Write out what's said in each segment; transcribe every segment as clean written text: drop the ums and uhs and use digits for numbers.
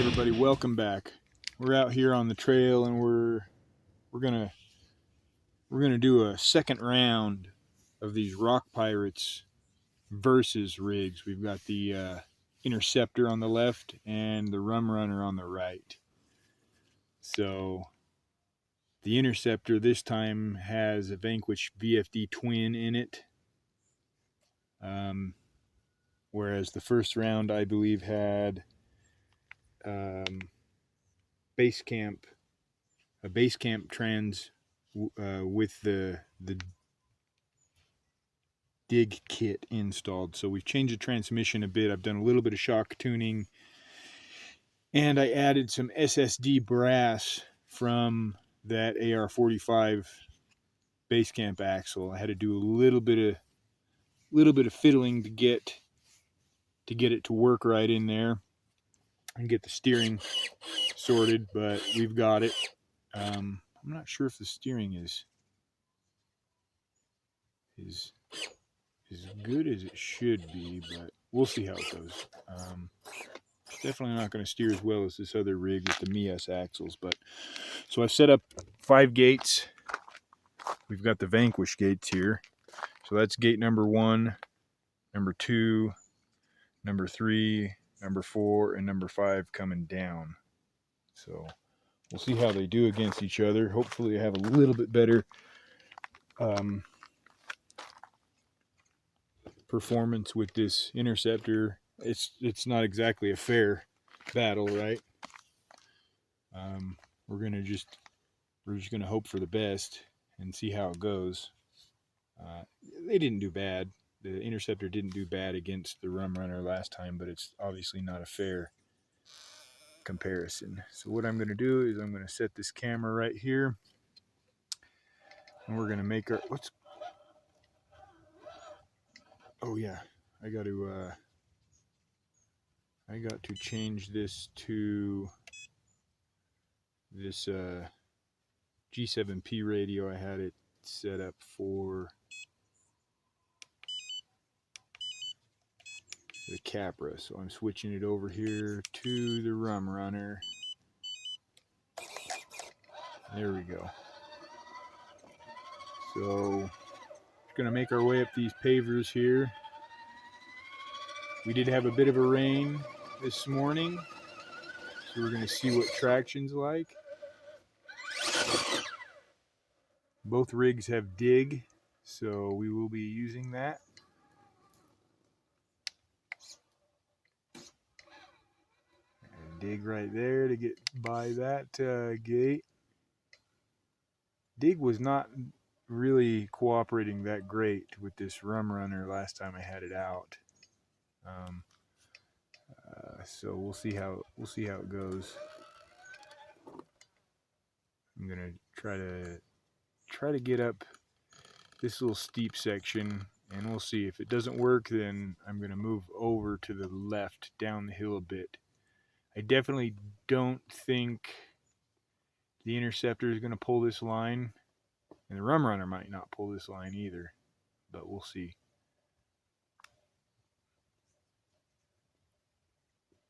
everybody, welcome back. We're out here on the trail and we're gonna do a second round of these RockPirates versus rigs. We've got the Interceptor on the left and the Rum Runner on the right. So the Interceptor this time has a Vanquish VFD twin in it, whereas the first round I believe had a base camp trans with the dig kit installed. So we've changed the transmission a bit. I've done a little bit of shock tuning, and I added some SSD brass from that AR-45 base camp axle. I had to do a little bit of fiddling to get it to work right in there and get the steering sorted, but we've got it. I'm not sure if the steering is as good as it should be, but we'll see how it goes. It's definitely not going to steer as well as this other rig with the Mias axles, but so I've set up 5 gates. We've got the Vanquish gates here, so that's gate number 1, number 2, number 3, number 4, and number 5 coming down. So we'll see how they do against each other. Hopefully I have a little bit better performance with this Interceptor. It's not exactly a fair battle, right? We're just gonna hope for the best and see how it goes. They didn't do bad. The Interceptor didn't do bad against the Rum Runner last time, but it's obviously not a fair comparison. So what I'm going to do is I'm going to set this camera right here, and we're going to make our oh yeah, I got to change this to this G7P radio. I had it set up for the Capra, so I'm switching it over here to the Rum Runner. There we go. So gonna make our way up these pavers here. We did have a bit of a rain this morning, so we're gonna see what traction's like. Both rigs have dig, so we will be using that. And dig right there to get by that gate. Dig was not really cooperating that great with this Rum Runner last time I had it out. So we'll see how it goes. I'm gonna try to get up this little steep section, and we'll see. If it doesn't work, then I'm gonna move over to the left down the hill a bit. I definitely don't think the Interceptor is gonna pull this line, and the Rum Runner might not pull this line either, but we'll see.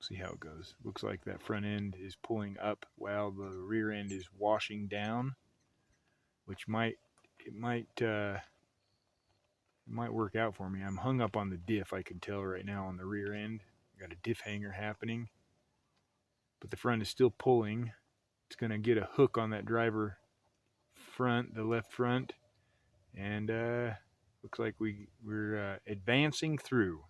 See how it goes. Looks like that front end is pulling up while the rear end is washing down, which might work out for me. I'm hung up on the diff, I can tell right now on the rear end. I got a diff hanger happening, but the front is still pulling. It's going to get a hook on that driver front, the left front, and looks like we're advancing through.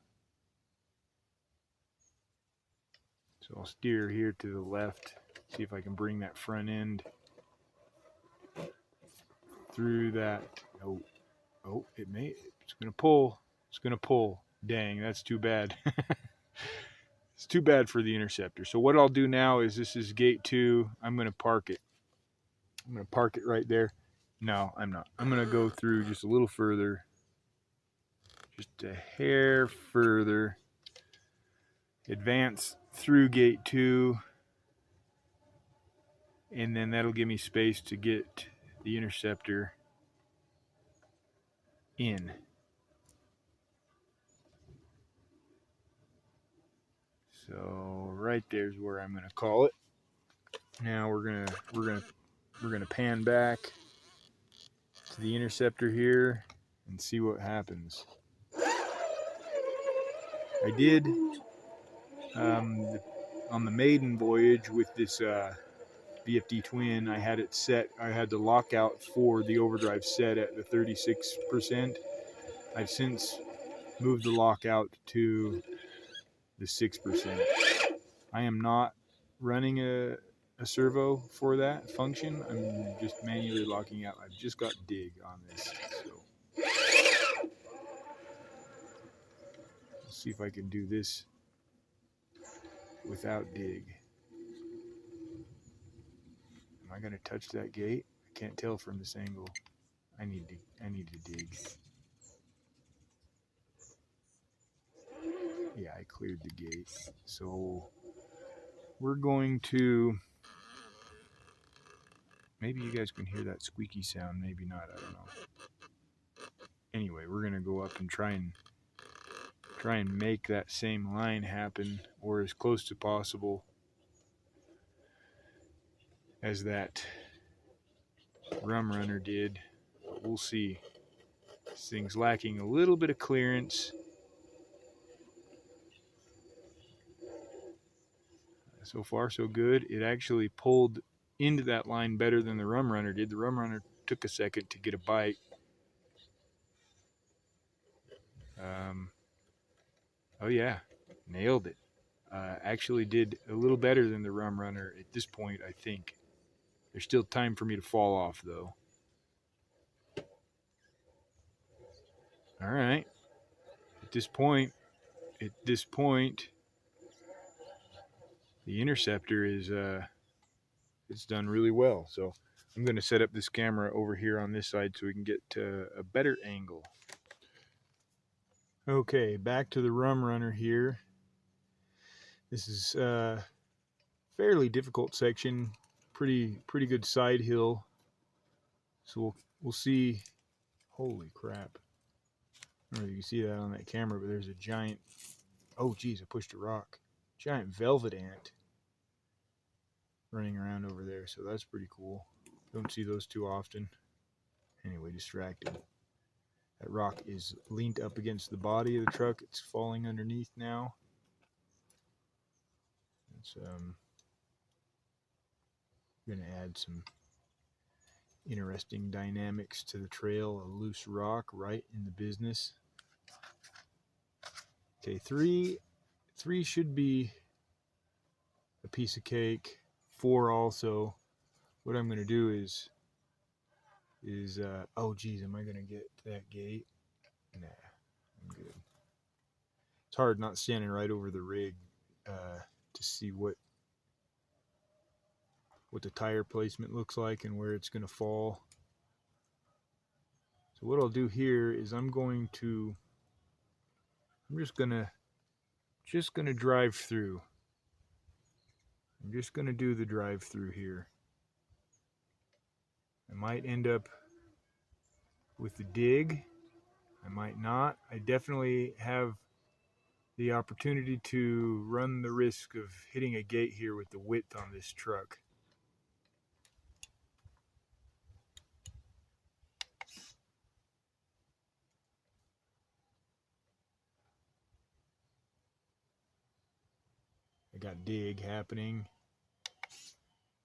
So I'll steer here to the left, see if I can bring that front end through that. Oh, it's going to pull. It's going to pull. Dang, that's too bad. It's too bad for the Interceptor. So what I'll do now is, this is gate 2. I'm going to park it. I'm going to park it right there. No, I'm not. I'm going to go through just a little further. Just a hair further. Advance through gate 2, and then that'll give me space to get the Interceptor in. So right there is where I'm gonna call it. Now we're gonna pan back to the interceptor here and see what happens. I did on the maiden voyage with this BFD twin. I had it set. I had the lockout for the overdrive set at the 36%. I've since moved the lockout to the 6%. I am not running a servo for that function. I'm just manually locking out. I've just got dig on this. So let's see if I can do this without dig. Am I gonna touch that gate? I can't tell from this angle. I need to dig. Yeah, I cleared the gate. So we're going to, maybe you guys can hear that squeaky sound, maybe not, I don't know. Anyway, we're gonna go up and try and make that same line happen, or as close to possible as that rum runner did. But we'll see. This thing's lacking a little bit of clearance. So far so good. It actually pulled into that line better than the rum runner did. The rum runner took a second to get a bite. Oh yeah, nailed it. Actually did a little better than the rum runner at this point, I think. There's still time for me to fall off though. All right. At this point, the interceptor is it's done really well. So I'm going to set up this camera over here on this side so we can get a better angle. Okay, back to the rum runner here. This is a fairly difficult section, pretty good side hill. So we'll see. Holy crap! I don't know if you can see that on that camera, but there's a giant. Oh geez, I pushed a rock. Giant velvet ant running around over there. So that's pretty cool. Don't see those too often. Anyway, distracted. That rock is leaned up against the body of the truck. It's falling underneath now. It's going to add some interesting dynamics to the trail. A loose rock right in the business. Okay, three should be a piece of cake. 4 also. What I'm going to do is oh geez, am I going to get to that gate? Nah, I'm good. It's hard not standing right over the rig to see what the tire placement looks like and where it's going to fall. So what I'll do here is I'm just gonna drive through. I'm just gonna do the drive through here. I might end up with the dig. I might not. I definitely have the opportunity to run the risk of hitting a gate here with the width on this truck. I got dig happening.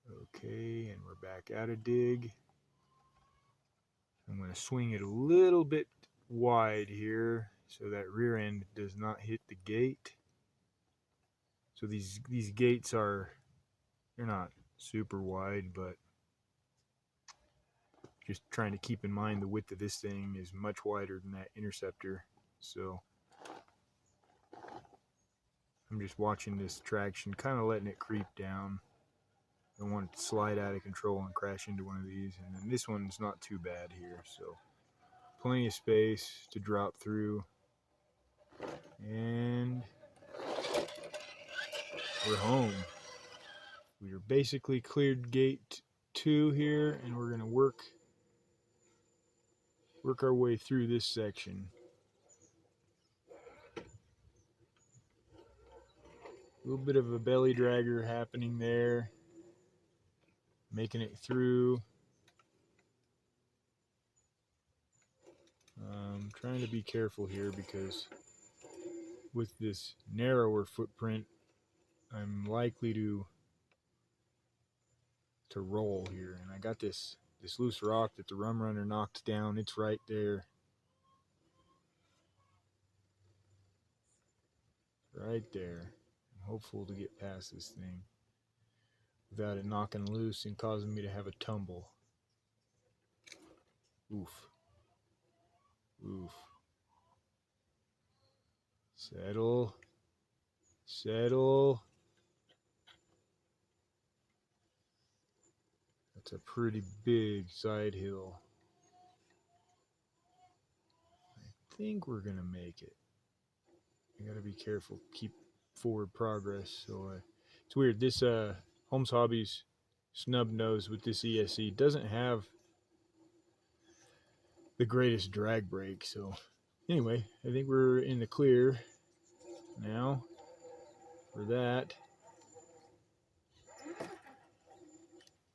Okay, and we're back out of dig. I'm going to swing it a little bit wide here so that rear end does not hit the gate. So these gates they're not super wide, but just trying to keep in mind the width of this thing is much wider than that interceptor. So I'm just watching this traction, kind of letting it creep down. I don't want it to slide out of control and crash into one of these. And then this one's not too bad here, so plenty of space to drop through. And we're home. We're basically cleared gate 2 here, and we're gonna work our way through this section. A little bit of a belly dragger happening there. Making it through. Trying to be careful here because with this narrower footprint, I'm likely to roll here. And I got this loose rock that the rum runner knocked down. It's right there. Right there. I'm hopeful to get past this thing without it knocking loose and causing me to have a tumble. Oof. Oof. Settle. Settle. That's a pretty big side hill. I think we're going to make it. I got to be careful. Keep forward progress. So it's weird. This Holmes Hobbies snub nose with this ESC doesn't have the greatest drag brake. So anyway, I think we're in the clear now for that.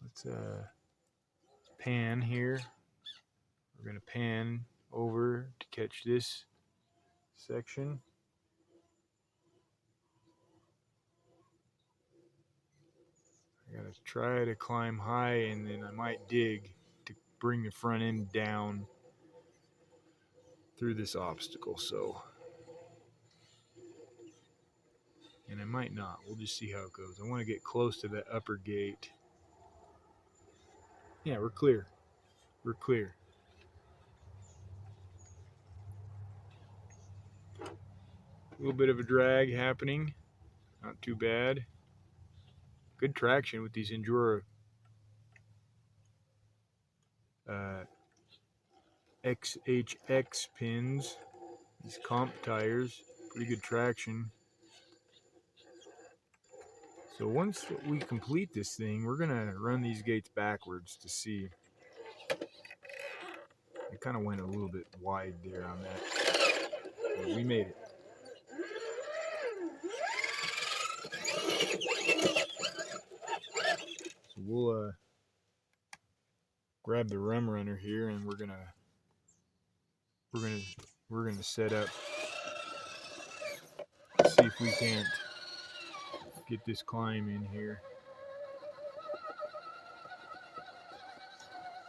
Let's pan here. We're going to pan over to catch this section. I got to try to climb high, and then I might dig to bring the front end down through this obstacle. So, and I might not. We'll just see how it goes. I want to get close to that upper gate. Yeah, we're clear. We're clear. A little bit of a drag happening. Not too bad. Good traction with these Endura XHX pins. These comp tires. Pretty good traction. So once we complete this thing, we're going to run these gates backwards to see. I kind of went a little bit wide there on that. But we made it. So we'll grab the rum runner here, and we're gonna set up. See if we can't get this climb in here.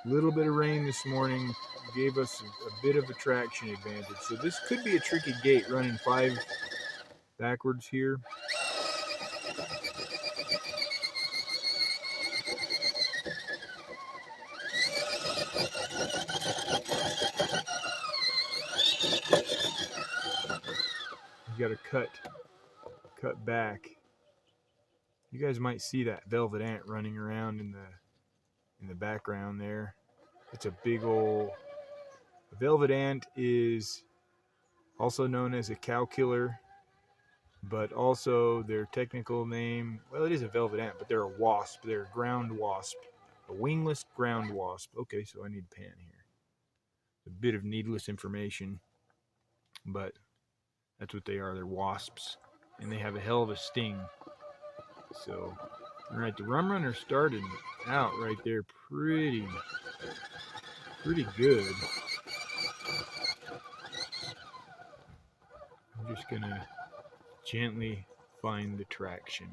A little bit of rain this morning gave us a bit of a traction advantage. So this could be a tricky gate running 5 backwards here. You got to cut back. You guys might see that velvet ant running around in the background there. It's a big old velvet ant is also known as a cow killer, but also their technical name, well, it is a velvet ant, but they're a wasp. They're a ground wasp, a wingless ground wasp. Okay, so I need a pan here. A bit of needless information, but that's what they are. They're wasps, and they have a hell of a sting. So, all right, the rum runner started out right there pretty good. I'm just gonna gently find the traction.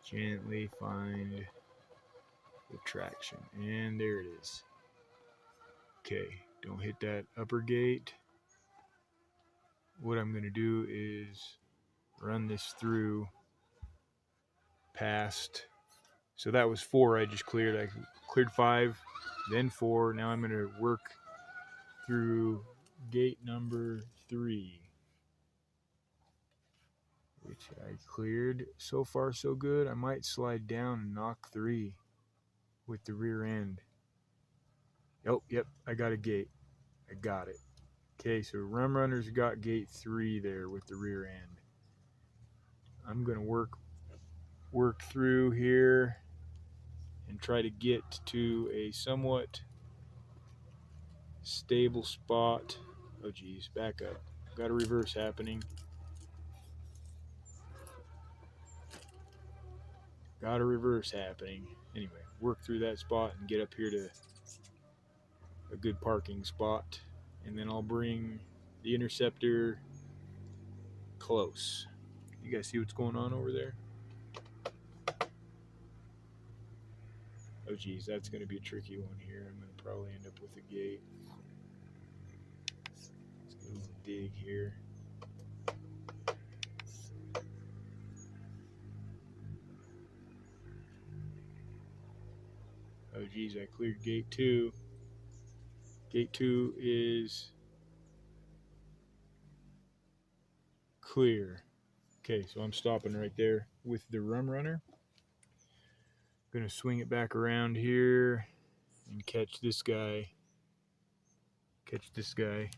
Gently find the traction, and there it is. Okay, don't hit that upper gate. What I'm gonna do is run this through past. So that was 4 I just cleared. I cleared 5, then 4. Now I'm gonna work through gate number 3, which I cleared. So far so good. I might slide down and knock 3 with the rear end. Oh, yep, I got a gate. I got it. Okay, so rum runner's got gate 3 there with the rear end. I'm gonna work through here and try to get to a somewhat stable spot. Oh geez, back up. got a reverse happening. Got a reverse happening. Anyway, work through that spot and get up here to a good parking spot. And then I'll bring the interceptor close. You guys see what's going on over there? Oh geez, that's going to be a tricky one here. I'm going to probably end up with a gate. Let's go dig here. Oh geez, I cleared gate 2. Gate 2 is clear. Okay, so I'm stopping right there with the rum runner. Gonna swing it back around here and catch this guy. Catch this guy.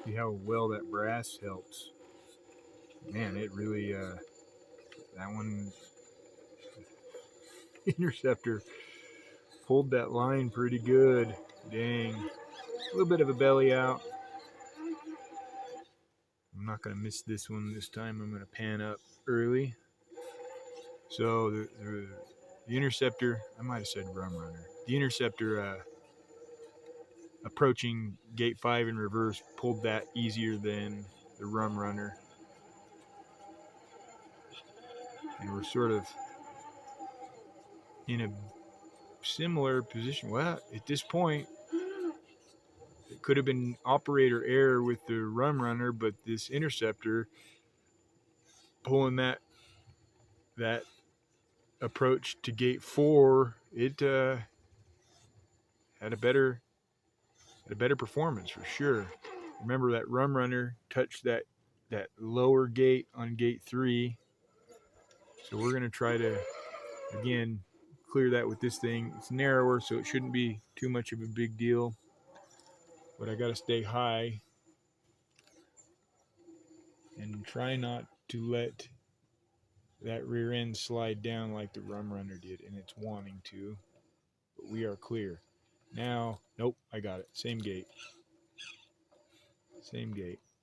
See how well that brass helps. Man, it really, that one, interceptor pulled that line pretty good. Dang. A little bit of a belly out. I'm not going to miss this one this time. I'm going to pan up early. So the interceptor, I might have said rum runner. The interceptor approaching gate 5 in reverse pulled that easier than the rum runner. And we're sort of in a similar position. Well, at this point, it could have been operator error with the rum runner, but this interceptor pulling that approach to gate 4, it had a better performance for sure. Remember that rum runner touched that lower gate on gate 3, so we're going to try to again clear that with this thing. It's narrower, so it shouldn't be too much of a big deal, but I got to stay high and try not to let that rear end slide down like the rum runner did, and it's wanting to, but we are clear now. Nope, I got it. Same gate,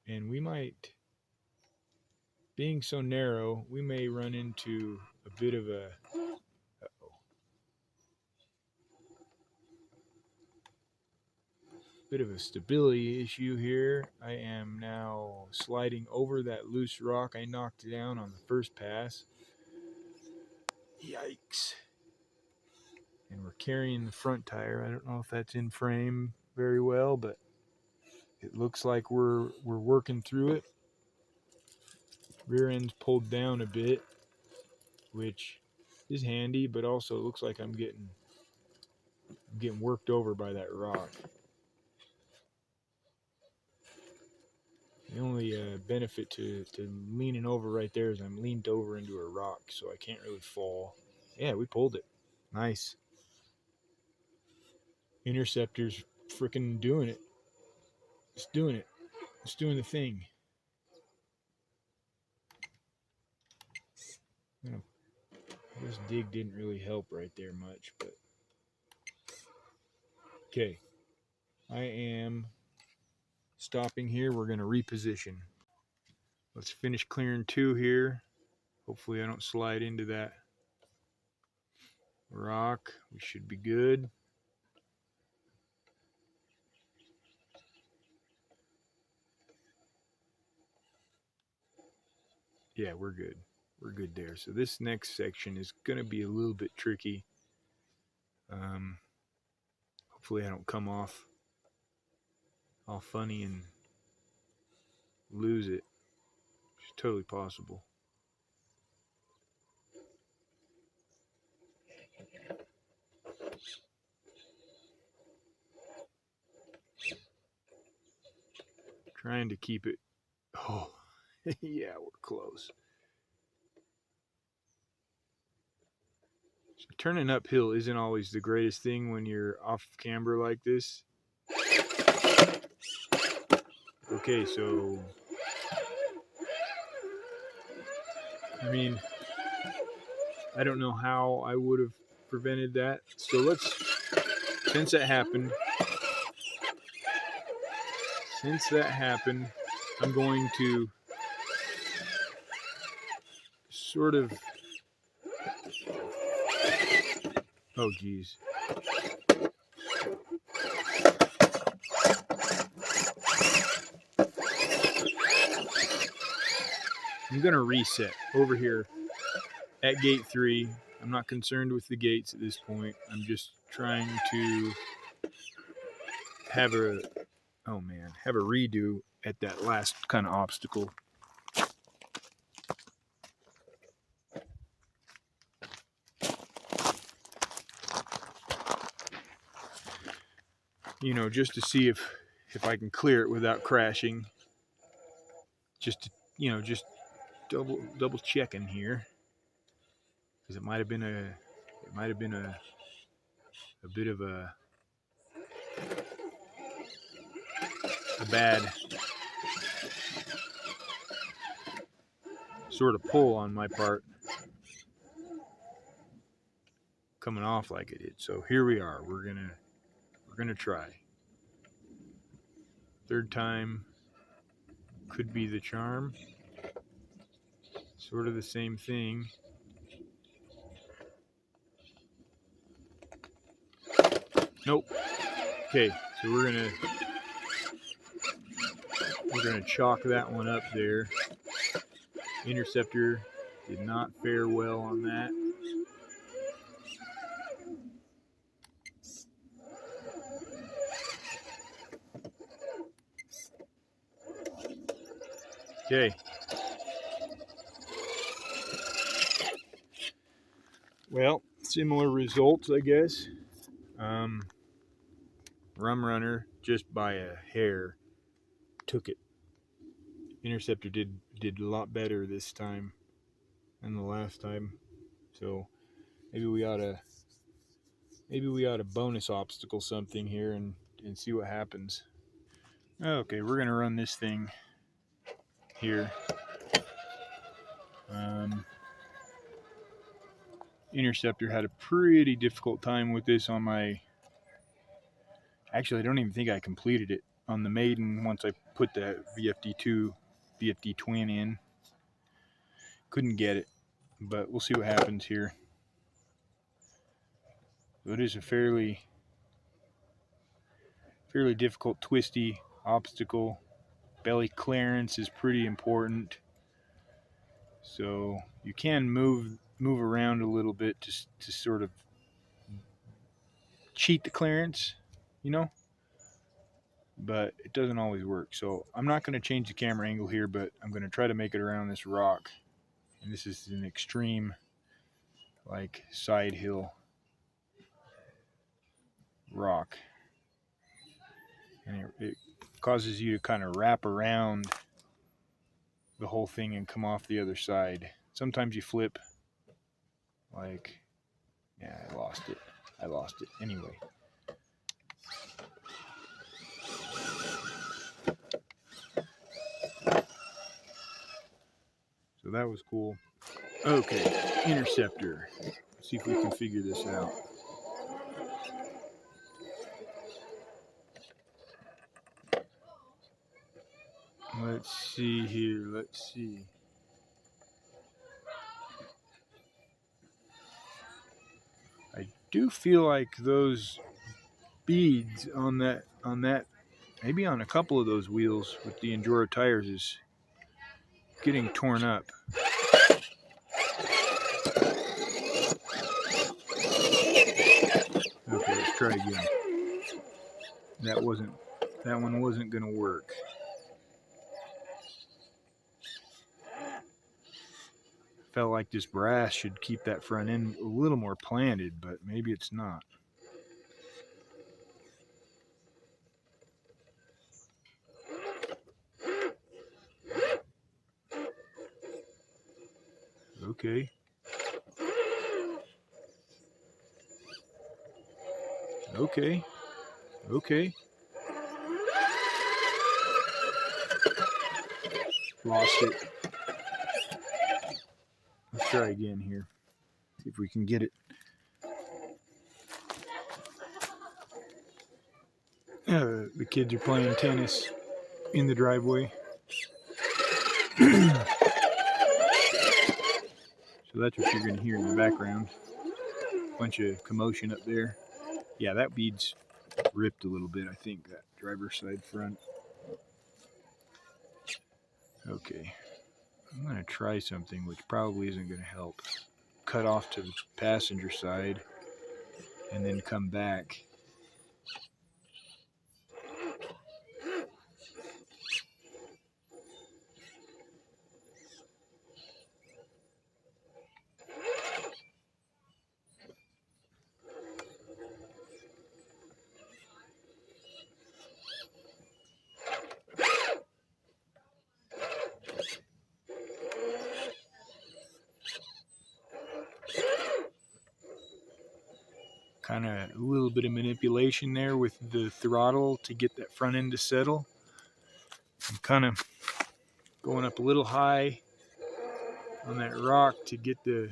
and we might, being so narrow, we may run into a bit of a stability issue here. I am now sliding over that loose rock I knocked down on the first pass. Yikes. And we're carrying the front tire. I don't know if that's in frame very well, but it looks like we're working through it. Rear end's pulled down a bit, which is handy, but also it looks like I'm getting worked over by that rock. The only benefit to leaning over right there is I'm leaned over into a rock, so I can't really fall. Yeah, we pulled it. Nice. Interceptor's freaking doing it. It's doing it. It's doing the thing. This dig didn't really help right there much, but okay. I am stopping here. We're going to reposition. Let's finish clearing 2 here. Hopefully I don't slide into that rock. We should be good. Yeah, we're good. We're good there. So this next section is going to be a little bit tricky. Hopefully I don't come off all funny and lose it. It's totally possible. Trying to keep it. Oh, yeah, we're close. So turning uphill isn't always the greatest thing when you're off camber like this. Okay, so I mean, I don't know how I would have prevented that. So since that happened, I'm going to sort of, oh geez. I'm going to reset over here at gate 3. I'm not concerned with the gates at this point. I'm just trying to have a redo at that last kind of obstacle. You know, just to see if I can clear it without crashing. Just double checking here, because it might have been a bit of a bad sort of pull on my part, coming off like it did. So here we are. We're gonna try. Third time could be the charm. Sort of the same thing. Nope. Okay, so we're gonna chalk that one up there. Interceptor did not fare well on that. Okay. Well, similar results, I guess. Rum Runner, just by a hair, took it. Interceptor did a lot better this time than the last time. So maybe we ought to bonus obstacle something here and see what happens. Okay, we're gonna run this thing here. Interceptor had a pretty difficult time with this on my. Actually, I don't even think I completed it on the maiden once I put the VFD twin in. Couldn't get it, but we'll see what happens here. So it is a fairly difficult, twisty obstacle. Belly clearance is pretty important. So you can move around a little bit to sort of cheat the clearance, you know, but it doesn't always work. So I'm not going to change the camera angle here, but I'm going to try to make it around this rock. And this is an extreme, like, side hill rock. And it causes you to kind of wrap around the whole thing and come off the other side. Sometimes you flip, like, yeah, I lost it anyway. So that was cool. Okay, Interceptor. Let's see if we can figure this out. Let's see here. Let's see. I do feel like those beads on that, maybe on a couple of those wheels with the Enduro tires, is getting torn up. Okay, let's try again. That one wasn't gonna work. Felt like this brass should keep that front end a little more planted, but maybe it's not. Okay. Okay. Okay. Lost it. Let's try again here. See if we can get it. The kids are playing tennis in the driveway. So that's what you're going to hear in the background. Bunch of commotion up there. Yeah, that bead's ripped a little bit, I think, that driver's side front. Okay, I'm going to try something which probably isn't going to help. Cut off to the passenger side and then come back. Kind of a little bit of manipulation there with the throttle to get that front end to settle. I'm kind of going up a little high on that rock to get the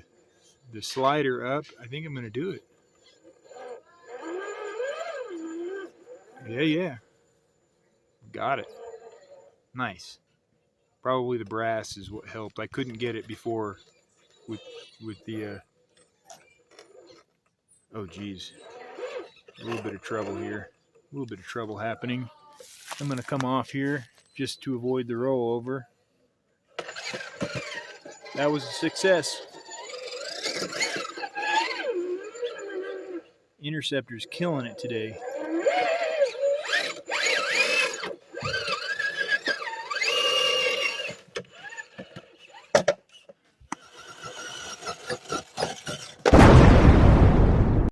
slider up. I think I'm going to do it. Yeah. Got it. Nice. Probably the brass is what helped. I couldn't get it before with the oh geez, a little bit of trouble here, a little bit of trouble happening. I'm going to come off here just to avoid the rollover. That was a success. Interceptor's killing it today.